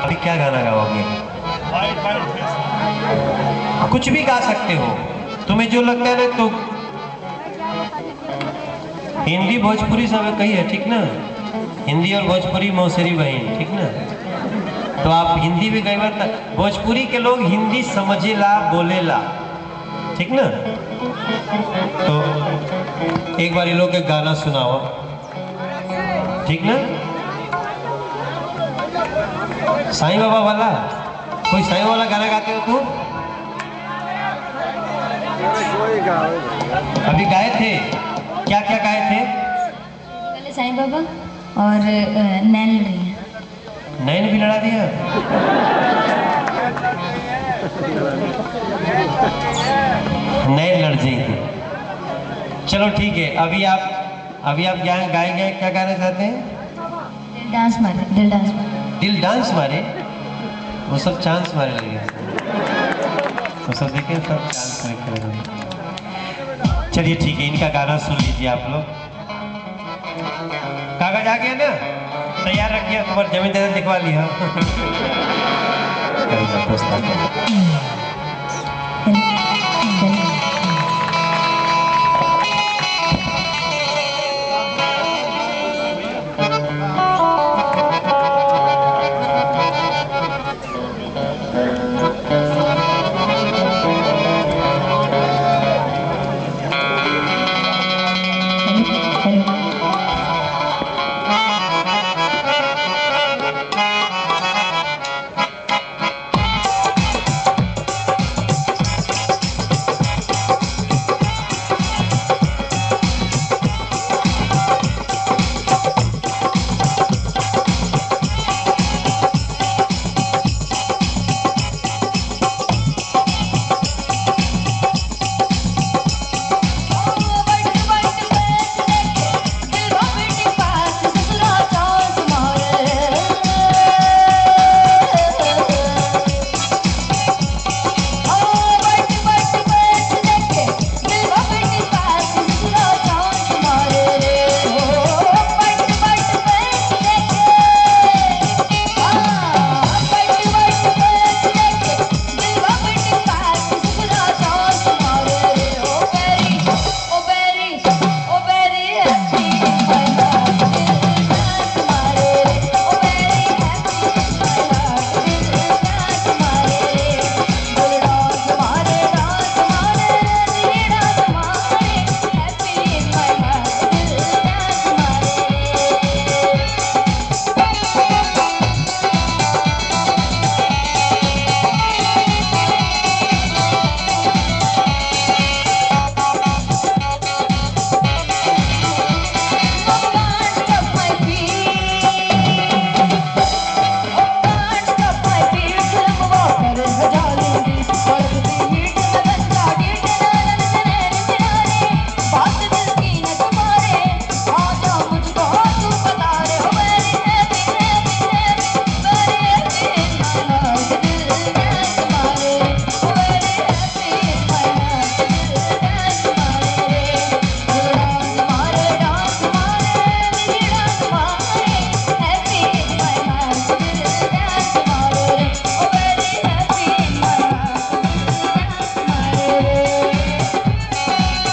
अभी क्या गाना गाओगे? कुछ भी गा सकते हो, तुम्हें जो लगता है ना। तो हिंदी भोजपुरी सब कही है, ठीक ना? हिंदी और भोजपुरी मौसेरी बहन, ठीक ना? तो आप हिंदी भी गई बात, भोजपुरी के लोग हिंदी समझेला बोलेला, ठीक ना? तो एक बार ये लोग एक गाना सुनाओ, ठीक ना? साईं बाबा वाला, कोई साईं वाला गाना गाते हो तुम? अभी गाए थे, क्या क्या गाए थे? पहले साईं बाबा और नैन लड़ रही है। नैन भी लड़ा दिया? नैन लड़ जाएंगे। चलो ठीक है, अभी आप गाए क्या गाना चाहते हैं? दिल डांस मारे, दिल डांस मारे। दिल डांस मारे? वो सब चांस मारे लगे, वो सब देखे सब चांस करे। चलिए ठीक है, इनका गाना सुन लीजिए आप लोग। कागज आ गया ना, तैयार रखिए, तुम्हारी जमीन जायदाद लिखवा लिया। हेलो।